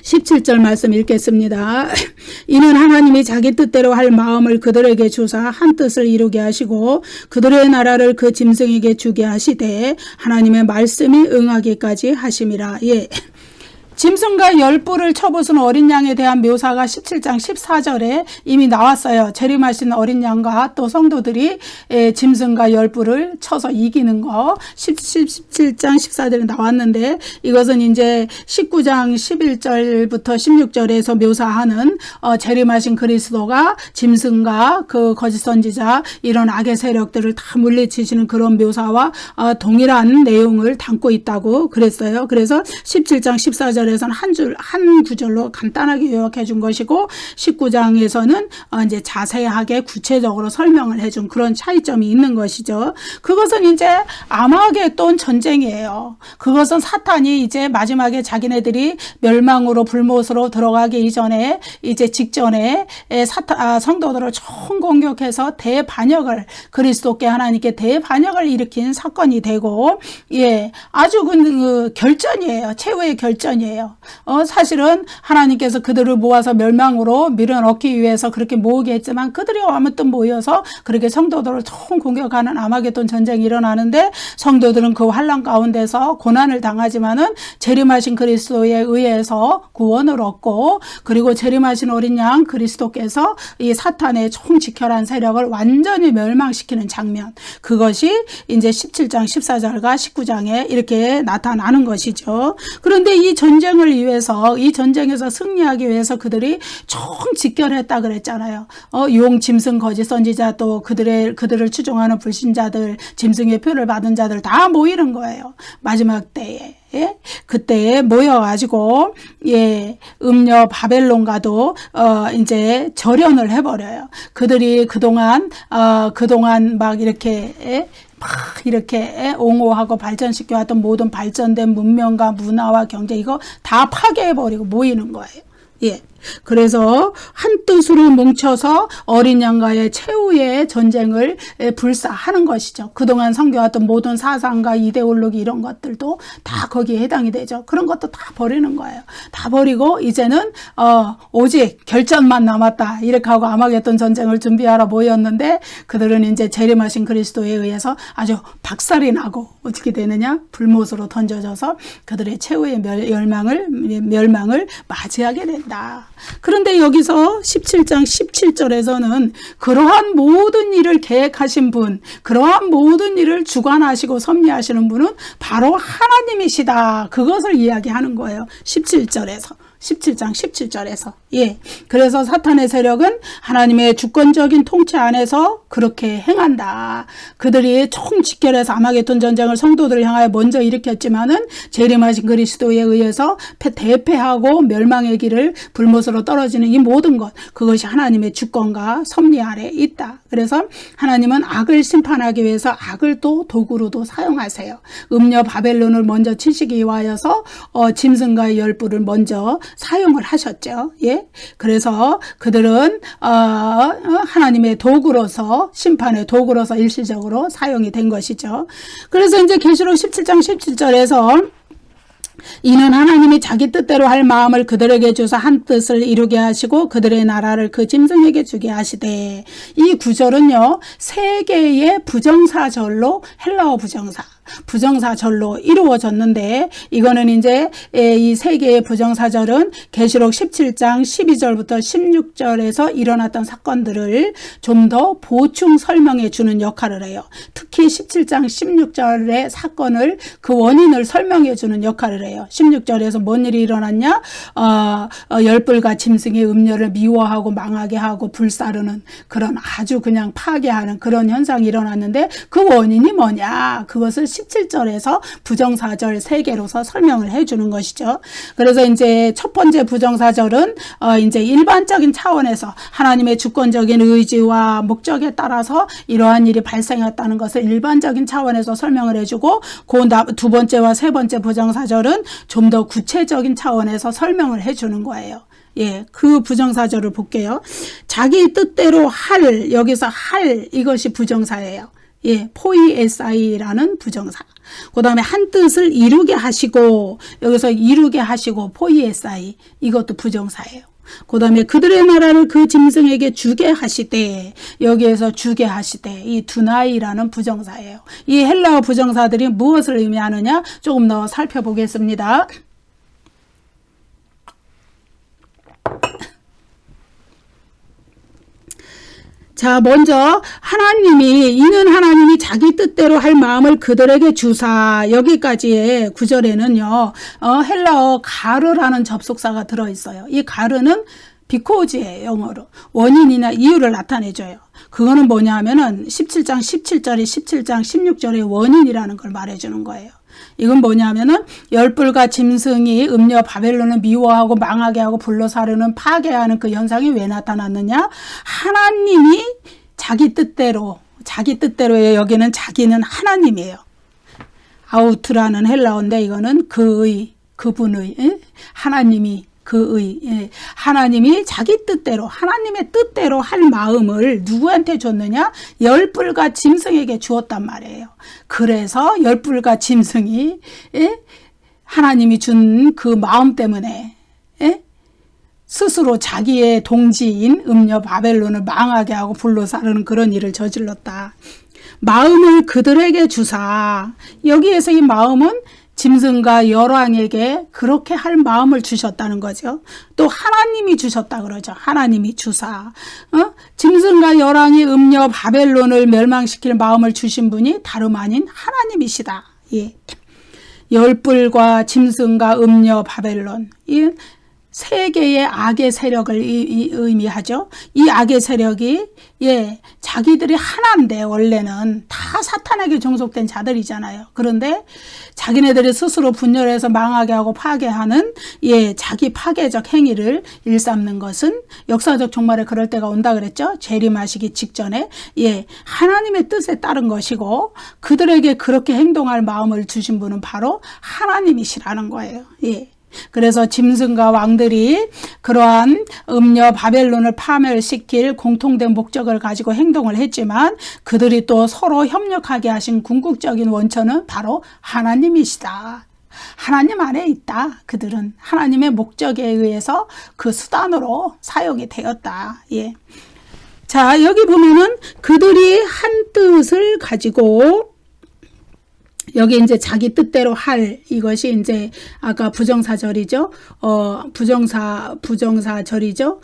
17절 말씀 읽겠습니다. 이는 하나님이 자기 뜻대로 할 마음을 그들에게 주사 한 뜻을 이루게 하시고 그들의 나라를 그 짐승에게 주게 하시되 하나님의 말씀이 응하기까지 하심이라. 짐승과 열뿔을 쳐부순 어린 양에 대한 묘사가 17장 14절에 이미 나왔어요. 재림하신 어린 양과 또 성도들이 짐승과 열뿔을 쳐서 이기는 거 17장 14절에 나왔는데, 이것은 이제 19장 11절부터 16절에서 묘사하는 재림하신 그리스도가 짐승과 그 거짓 선지자 이런 악의 세력들을 다 물리치시는 그런 묘사와 동일한 내용을 담고 있다고 그랬어요. 그래서 17장 14절에서는 한 구절로 간단하게 요약해 준 것이고, 19장에서는 이제 자세하게 구체적으로 설명을 해준 그런 차이점이 있는 것이죠. 그것은 이제 아마겟돈 전쟁이에요. 그것은 사탄이 이제 마지막에 자기네들이 멸망으로 불못으로 들어가기 이전에 이제 직전에 성도들을 총 공격해서 대반역을, 그리스도께 하나님께 대반역을 일으킨 사건이 되고, 아주 그 결전이에요. 최후의 결전이에요. 사실은 하나님께서 그들을 모아서 멸망으로 밀어넣기 위해서 그렇게 모으게 했지만, 그들이 아무튼 모여서 그렇게 성도들을 총 공격하는 아마겟돈 전쟁이 일어나는데, 성도들은 그 환난 가운데서 고난을 당하지만은 재림하신 그리스도에 의해서 구원을 얻고, 그리고 재림하신 어린 양 그리스도께서 이 사탄의 총직결한 세력을 완전히 멸망시키는 장면, 그것이 이제 17장 14절과 19장에 이렇게 나타나는 것이죠. 그런데 이 전쟁을 위해서, 이 전쟁에서 승리하기 위해서 그들이 총직결했다 그랬잖아요. 용, 짐승, 거짓 선지자, 또 그들을 추종하는 불신자들, 짐승의 표를 받은 자들 다 모이는 거예요. 마지막 때에. 그때에 모여가지고, 음녀 바벨론과도, 이제 절연을 해버려요. 그들이 그동안 막 이렇게, 옹호하고 발전시켜왔던 모든 발전된 문명과 문화와 경제, 이거 다 파괴해버리고 모이는 거예요. 그래서 한 뜻으로 뭉쳐서 어린 양과의 최후의 전쟁을 불사하는 것이죠. 그동안 섬겨왔던 모든 사상과 이데올로기 이런 것들도 다 거기에 해당이 되죠. 그런 것도 다 버리는 거예요. 다 버리고 이제는 오직 결전만 남았다 이렇게 하고 아마겟돈 전쟁을 준비하러 모였는데, 그들은 이제 재림하신 그리스도에 의해서 아주 박살이 나고 어떻게 되느냐, 불못으로 던져져서 그들의 최후의 멸망을 맞이하게 된다. 그런데 여기서 17장 17절에서는 그러한 모든 일을 계획하신 분, 그러한 모든 일을 주관하시고 섭리하시는 분은 바로 하나님이시다, 그것을 이야기하는 거예요. 17장 17절에서. 그래서 사탄의 세력은 하나님의 주권적인 통치 안에서 그렇게 행한다. 그들이 총직결해서 아마겟돈 전쟁을 성도들을 향하여 먼저 일으켰지만은 재림하신 그리스도에 의해서 대패하고 멸망의 길을 불못으로 떨어지는 이 모든 것, 그것이 하나님의 주권과 섭리 아래 있다. 그래서 하나님은 악을 심판하기 위해서 악을 또 도구로도 사용하세요. 음녀 바벨론을 먼저 치시기 위하여서 짐승과 열뿔을 먼저 사용을 하셨죠. 그래서 그들은 하나님의 도구로서, 심판의 도구로서 일시적으로 사용이 된 것이죠. 그래서 이제 계시록 17장 17절에서 이는 하나님이 자기 뜻대로 할 마음을 그들에게 주사 한 뜻을 이루게 하시고 그들의 나라를 그 짐승에게 주게 하시되, 이 구절은요, 세 개의 부정사절로, 헬라어 부정사절로 이루어졌는데, 이거는 이제 이 세 개의 부정사절은 계시록 17장 12절부터 16절에서 일어났던 사건들을 좀 더 보충 설명해 주는 역할을 해요. 특히 17장 16절의 사건을, 그 원인을 설명해 주는 역할을 해요. 16절에서 뭔 일이 일어났냐, 열불과 짐승이 음녀를 미워하고 망하게 하고 불사르는 그런 아주 그냥 파괴하는 그런 현상이 일어났는데, 그 원인이 뭐냐, 그것을 17절에서 부정사절 3개로서 설명을 해주는 것이죠. 그래서 이제 첫 번째 부정사절은 이제 일반적인 차원에서 하나님의 주권적인 의지와 목적에 따라서 이러한 일이 발생했다는 것을 일반적인 차원에서 설명을 해주고, 그 두 번째와 세 번째 부정사절은 좀 더 구체적인 차원에서 설명을 해주는 거예요. 그 부정사절을 볼게요. 자기 뜻대로 할, 여기서 할, 이것이 부정사예요. 포이에사이라는 부정사. 그 다음에 한 뜻을 이루게 하시고, 여기서 이루게 하시고, 포이에사이, 이것도 부정사예요. 그 다음에 그들의 나라를 그 짐승에게 주게 하시되, 여기에서 주게 하시되, 이 두나이라는 부정사예요. 이 헬라어 부정사들이 무엇을 의미하느냐 조금 더 살펴보겠습니다. 자, 먼저 이는 하나님이 자기 뜻대로 할 마음을 그들에게 주사, 여기까지의 구절에는요, 헬라어 가르라는 접속사가 들어있어요. 이 가르는 because예요, 영어로. 원인이나 이유를 나타내줘요. 그거는 뭐냐 하면은 17장 17절에 17장 16절의 원인이라는 걸 말해주는 거예요. 이건 뭐냐 하면은 열불과 짐승이 음녀 바벨론을 미워하고 망하게 하고 불로 사르는 파괴하는 그 현상이 왜 나타났느냐? 하나님이 자기 뜻대로 여기는 자기는 하나님이에요. 아우트라는 헬라어인데 이거는 그분의, 하나님이 하나님이 자기 뜻대로, 하나님의 뜻대로 할 마음을 누구한테 줬느냐? 열불과 짐승에게 주었단 말이에요. 그래서 열불과 짐승이 하나님이 준 그 마음 때문에 스스로 자기의 동지인 음녀 바벨론을 망하게 하고 불로 사르는 그런 일을 저질렀다. 마음을 그들에게 주사, 여기에서 이 마음은 짐승과 열왕에게 그렇게 할 마음을 주셨다는 거죠. 또 하나님이 주셨다 그러죠. 하나님이 주사. 짐승과 열왕이 음녀 바벨론을 멸망시킬 마음을 주신 분이 다름 아닌 하나님이시다. 예. 열불과 짐승과 음녀 바벨론. 이 세 개의 악의 세력을 의미하죠. 이 악의 세력이 자기들이 하나인데 원래는 다 사탄에게 종속된 자들이잖아요. 그런데 자기네들이 스스로 분열해서 망하게 하고 파괴하는 자기 파괴적 행위를 일삼는 것은 역사적 종말에 그럴 때가 온다 그랬죠. 재림하시기 직전에 하나님의 뜻에 따른 것이고 그들에게 그렇게 행동할 마음을 주신 분은 바로 하나님이시라는 거예요. 그래서 짐승과 왕들이 그러한 음녀 바벨론을 파멸시킬 공통된 목적을 가지고 행동을 했지만 그들이 또 서로 협력하게 하신 궁극적인 원천은 바로 하나님이시다. 하나님 안에 있다. 그들은 하나님의 목적에 의해서 그 수단으로 사용이 되었다. 자, 여기 보면은 그들이 한 뜻을 가지고 여기 이제 자기 뜻대로 할, 이것이 이제 아까 부정사절이죠. 부정사절이죠.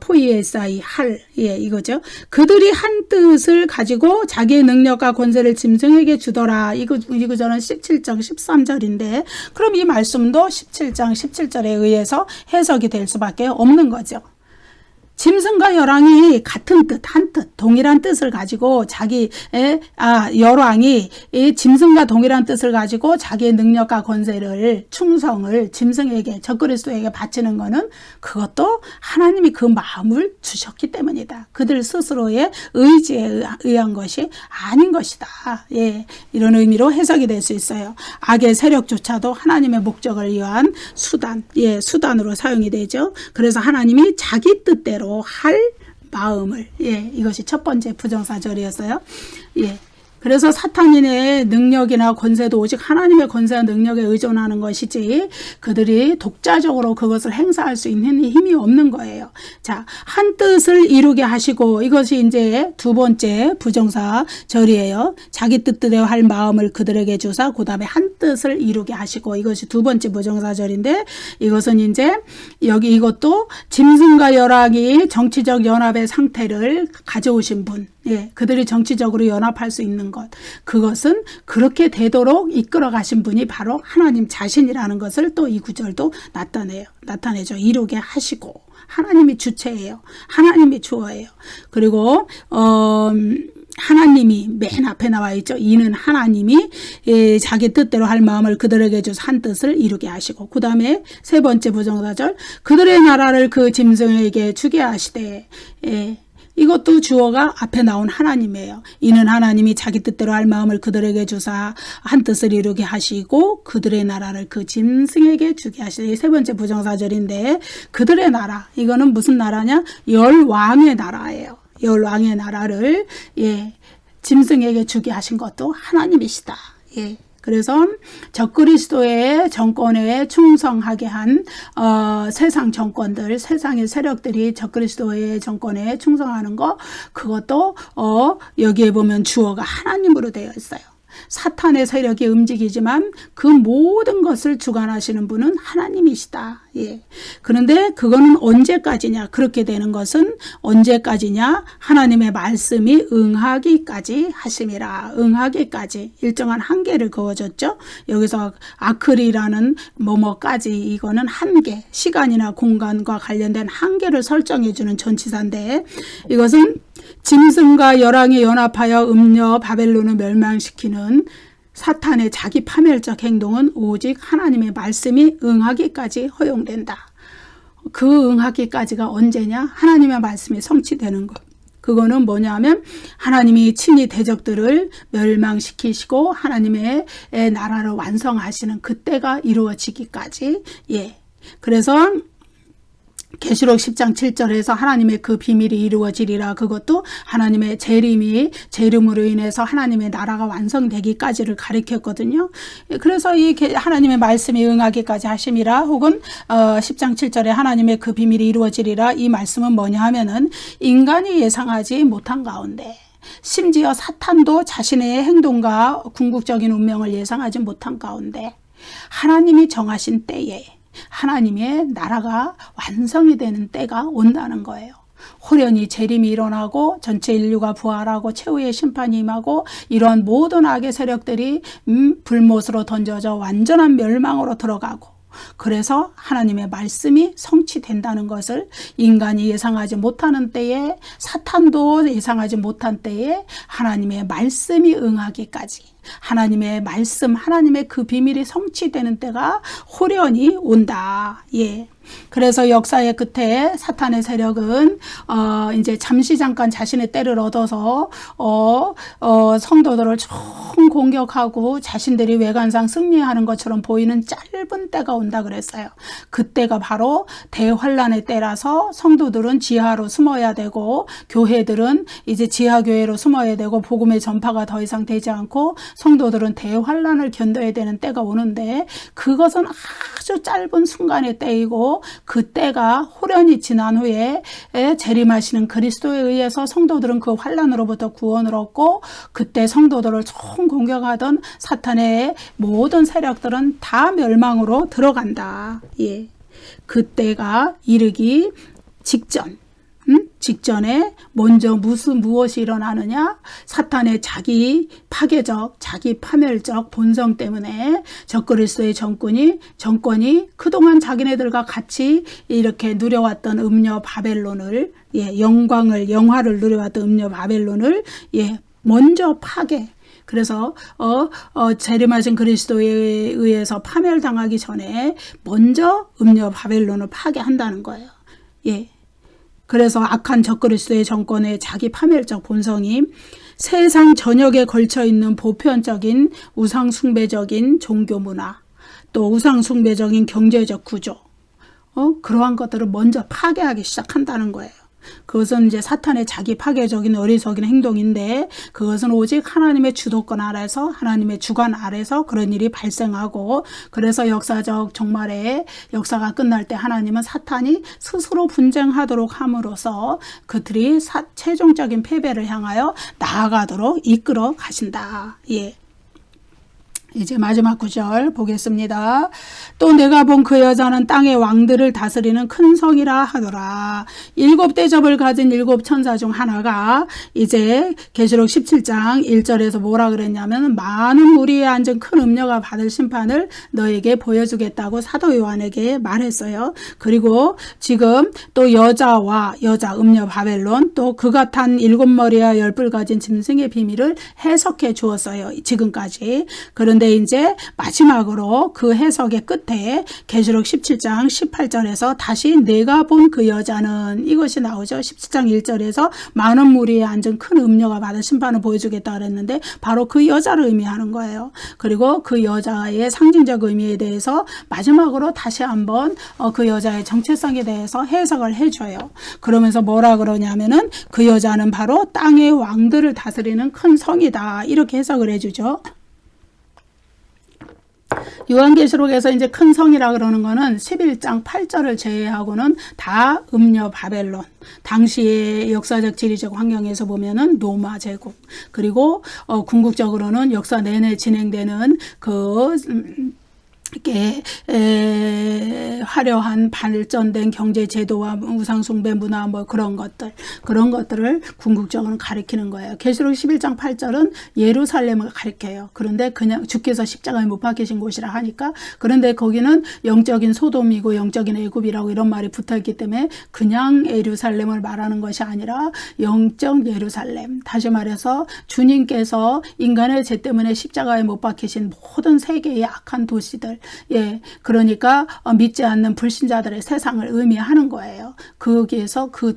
포이에사이 할, 이거죠. 그들이 한 뜻을 가지고 자기의 능력과 권세를 짐승에게 주더라. 이 구절은 17장 13절인데 그럼 이 말씀도 17장 17절에 의해서 해석이 될 수밖에 없는 거죠. 짐승과 열왕이 같은 뜻, 한 뜻, 동일한 뜻을 가지고 열왕이 짐승과 동일한 뜻을 가지고 자기의 능력과 권세를, 충성을 짐승에게, 적그리스도에게 바치는 것은 그것도 하나님이 그 마음을 주셨기 때문이다. 그들 스스로의 의지에 의한 것이 아닌 것이다. 이런 의미로 해석이 될 수 있어요. 악의 세력조차도 하나님의 목적을 위한 수단으로 사용이 되죠. 그래서 하나님이 자기 뜻대로 할 마음을, 이것이 첫 번째 부정사절이었어요. 그래서 사탄인의 능력이나 권세도 오직 하나님의 권세와 능력에 의존하는 것이지 그들이 독자적으로 그것을 행사할 수 있는 힘이 없는 거예요. 자, 한 뜻을 이루게 하시고, 이것이 이제 두 번째 부정사절이에요. 자기 뜻대로 할 마음을 그들에게 주사, 그 다음에 한 뜻을 이루게 하시고, 이것이 두 번째 부정사절인데 이것은 이제 이것도 짐승과 열왕이 정치적 연합의 상태를 가져오신 분, 그들이 정치적으로 연합할 수 있는 것, 그것은 그렇게 이끌어 가신 분이 바로 하나님 자신이라는 것을 또 이 구절도 나타내죠. 이루게 하시고, 하나님이 주체예요. 하나님이 주어예요. 그리고 하나님이 맨 앞에 나와 있죠. 이는 하나님이 자기 뜻대로 할 마음을 그들에게 줘서 한 뜻을 이루게 하시고, 그 다음에 세 번째 부정사절, 그들의 나라를 그 짐승에게 주게 하시되, 이것도 주어가 앞에 나온 하나님이에요. 이는 하나님이 자기 뜻대로 할 마음을 그들에게 주사 한 뜻을 이루게 하시고 그들의 나라를 그 짐승에게 주게 하시되, 세 번째 부정사절인데 그들의 나라, 이거는 무슨 나라냐? 열왕의 나라예요. 열왕의 나라를 짐승에게 주게 하신 것도 하나님이시다. 그래서 적그리스도의 정권에 충성하게 한 세상 정권들, 세상의 세력들이 적그리스도의 정권에 충성하는 거, 그것도 여기에 보면 주어가 하나님으로 되어 있어요. 사탄의 세력이 움직이지만 그 모든 것을 주관하시는 분은 하나님이시다. 예. 그런데 그거는 언제까지냐? 그렇게 되는 것은 언제까지냐? 하나님의 말씀이 응하기까지 하심이라. 응하기까지 일정한 한계를 그어줬죠. 여기서 아클이라는 뭐뭐까지 이거는 한계, 시간이나 공간과 관련된 한계를 설정해주는 전치사인데 이것은 짐승과 열왕이 연합하여 음녀 바벨론을 멸망시키는 사탄의 자기 파멸적 행동은 오직 하나님의 말씀이 응하기까지 허용된다. 그 응하기까지가 언제냐? 하나님의 말씀이 성취되는 것. 그거는 뭐냐면 하나님이 친히 대적들을 멸망시키시고 하나님의 나라를 완성하시는 그때가 이루어지기까지. 예. 그래서 계시록 10장 7절에서 하나님의 그 비밀이 이루어지리라. 그것도 하나님의 재림으로 인해서 하나님의 나라가 완성되기까지를 가리켰거든요. 그래서 이 하나님의 말씀이 응하기까지 하심이라 혹은 10장 7절에 하나님의 그 비밀이 이루어지리라. 이 말씀은 뭐냐 하면은 인간이 예상하지 못한 가운데 심지어 사탄도 자신의 행동과 궁극적인 운명을 예상하지 못한 가운데 하나님이 정하신 때에 하나님의 나라가 완성이 되는 때가 온다는 거예요. 호련히 재림이 일어나고 전체 인류가 부활하고 최후의 심판이 임하고 이러한 모든 악의 세력들이 불못으로 던져져 완전한 멸망으로 들어가고 그래서 하나님의 말씀이 성취된다는 것을 인간이 예상하지 못하는 때에 사탄도 예상하지 못한 때에 하나님의 말씀이 응하기까지 하나님의 말씀, 하나님의 그 비밀이 성취되는 때가 호련히 온다. 예. 그래서 역사의 끝에 사탄의 세력은 이제 잠시 잠깐 자신의 때를 얻어서 성도들을 총 공격하고 자신들이 외관상 승리하는 것처럼 보이는 짧은 때가 온다 그랬어요. 그때가 바로 대환란의 때라서 성도들은 지하로 숨어야 되고 교회들은 이제 지하교회로 숨어야 되고 복음의 전파가 더 이상 되지 않고 성도들은 대환란을 견뎌야 되는 때가 오는데 그것은 아주 짧은 순간의 때이고 그 때가 호련히 지난 후에 재림하시는 그리스도에 의해서 성도들은 그 환란으로부터 구원을 얻고 그때 성도들을 총 공격하던 사탄의 모든 세력들은 다 멸망으로 들어간다. 예. 그때가 이르기 직전에 먼저 무엇이 일어나느냐? 사탄의 자기 파괴적, 자기 파멸적 본성 때문에 적그리스도의 정권이 그동안 자기네들과 같이 이렇게 누려왔던 음녀 바벨론을 영화를 누려왔던 음녀 바벨론을 먼저 파괴. 그래서 재림하신 그리스도에 의해서 파멸당하기 전에 먼저 음녀 바벨론을 파괴한다는 거예요. 예. 그래서 악한 적그리스도의 정권의 자기 파멸적 본성이 세상 전역에 걸쳐 있는 보편적인 우상숭배적인 종교 문화, 또 우상숭배적인 경제적 구조, 그러한 것들을 먼저 파괴하기 시작한다는 거예요. 그것은 이제 사탄의 자기 파괴적인 어리석인 행동인데 그것은 오직 하나님의 주도권 아래서 하나님의 주관 아래서 그런 일이 발생하고 그래서 역사적 종말에 역사가 끝날 때 하나님은 사탄이 스스로 분쟁하도록 함으로써 그들이 최종적인 패배를 향하여 나아가도록 이끌어 가신다. 예. 이제 마지막 구절 보겠습니다. 또 내가 본 그 여자는 땅의 왕들을 다스리는 큰 성이라 하더라. 7 대접을 가진 7 천사 중 하나가 이제 계시록 17장 1절에서 뭐라 그랬냐면 많은 무리에 앉은 큰 음녀가 받을 심판을 너에게 보여주겠다고 사도 요한에게 말했어요. 그리고 지금 또 여자 음녀 바벨론 또 그가 탄 7머리와 10뿔 가진 짐승의 비밀을 해석해 주었어요. 지금까지. 그런데 이제 마지막으로 그 해석의 끝에 계시록 17장 18절에서 다시 내가 본 그 여자는 이것이 나오죠. 17장 1절에서 많은 무리에 앉은 큰 음녀가 받은 심판을 보여주겠다 그랬는데 바로 그 여자를 의미하는 거예요. 그리고 그 여자의 상징적 의미에 대해서 마지막으로 다시 한번 그 여자의 정체성에 대해서 해석을 해줘요. 그러면서 뭐라 그러냐면은 그 여자는 바로 땅의 왕들을 다스리는 큰 성이다. 이렇게 해석을 해주죠. 요한계시록에서 이제 큰 성이라 그러는 거는 11장 8절을 제외하고는 다 음녀 바벨론. 당시의 역사적 지리적 환경에서 보면은 로마 제국. 그리고 궁극적으로는 역사 내내 진행되는 그 이렇게 화려한 발전된 경제 제도와 우상 숭배 문화 뭐 그런 것들을 궁극적으로 가리키는 거예요. 계시록 11장 8절은 예루살렘을 가리켜요. 그런데 그냥 주께서 십자가에 못 박히신 곳이라 하니까, 그런데 거기는 영적인 소돔이고 영적인 애굽이라고 이런 말이 붙어있기 때문에 그냥 예루살렘을 말하는 것이 아니라 영적 예루살렘, 다시 말해서 주님께서 인간의 죄 때문에 십자가에 못 박히신 모든 세계의 악한 도시들, 예, 그러니까 믿지 않는 불신자들의 세상을 의미하는 거예요. 거기에서 그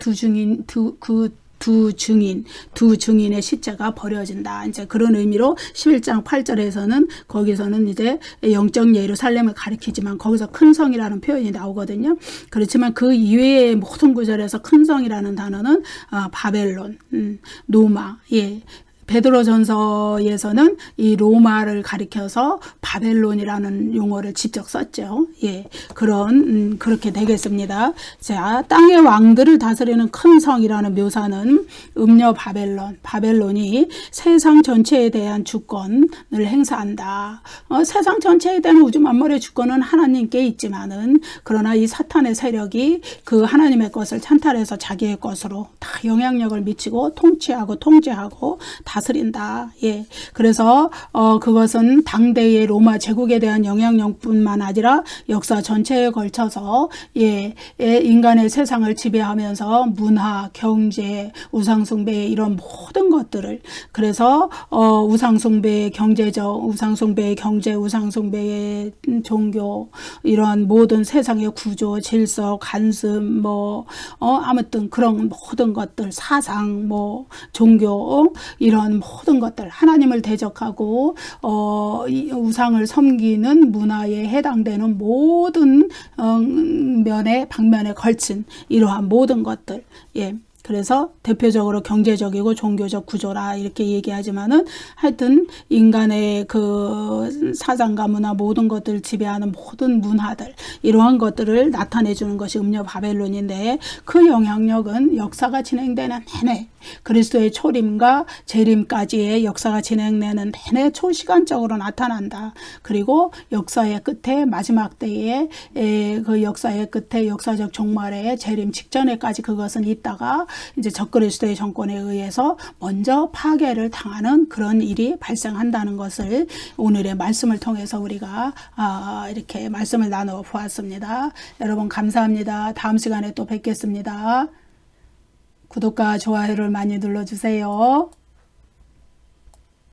두 증인의 시체가 버려진다. 이제 그런 의미로 11장 8절에서는 거기서는 이제 영적 예루살렘을 가리키지만 거기서 큰 성이라는 표현이 나오거든요. 그렇지만 그 이외의 모든 구절에서 큰 성이라는 단어는 바벨론, 로마, 예. 베드로전서에서는 이 로마를 가리켜서 바벨론이라는 용어를 직접 썼죠. 예, 그렇게 되겠습니다. 자, 땅의 왕들을 다스리는 큰 성이라는 묘사는 음녀 바벨론이 세상 전체에 대한 주권을 행사한다. 세상 전체에 대한 우주 만물의 주권은 하나님께 있지만은, 그러나 이 사탄의 세력이 그 하나님의 것을 찬탈해서 자기의 것으로 다 영향력을 미치고 통치하고 다스린다. 예. 그래서 그것은 당대의 로마 제국에 대한 영향력뿐만 아니라 역사 전체에 걸쳐서 인간의 세상을 지배하면서 문화, 경제, 우상숭배 이런 모든 것들을, 그래서 우상숭배의 경제적, 우상숭배의 경제, 우상숭배의 종교, 이런 모든 세상의 구조, 질서, 관습, 아무튼 그런 모든 것들, 사상, 종교, 이런 모든 것들, 하나님을 대적하고 우상을 섬기는 문화에 해당되는 모든 방면에 걸친 이러한 모든 것들, 예. 그래서 대표적으로 경제적이고 종교적 구조라 이렇게 얘기하지만은, 하여튼 인간의 그 사상과 문화 모든 것들을 지배하는 모든 문화들, 이러한 것들을 나타내 주는 것이 음녀 바벨론인데, 그 영향력은 역사가 진행되는 내내, 그리스도의 초림과 재림까지의 역사가 진행되는 내내 초시간적으로 나타난다. 그리고 역사의 끝에, 마지막 때에 그 역사의 끝에, 역사적 종말에 재림 직전에까지 그것은 있다가 이제 적그리스도의 정권에 의해서 먼저 파괴를 당하는 그런 일이 발생한다는 것을 오늘의 말씀을 통해서 우리가 이렇게 말씀을 나누어 보았습니다. 여러분 감사합니다. 다음 시간에 또 뵙겠습니다. 구독과 좋아요를 많이 눌러주세요.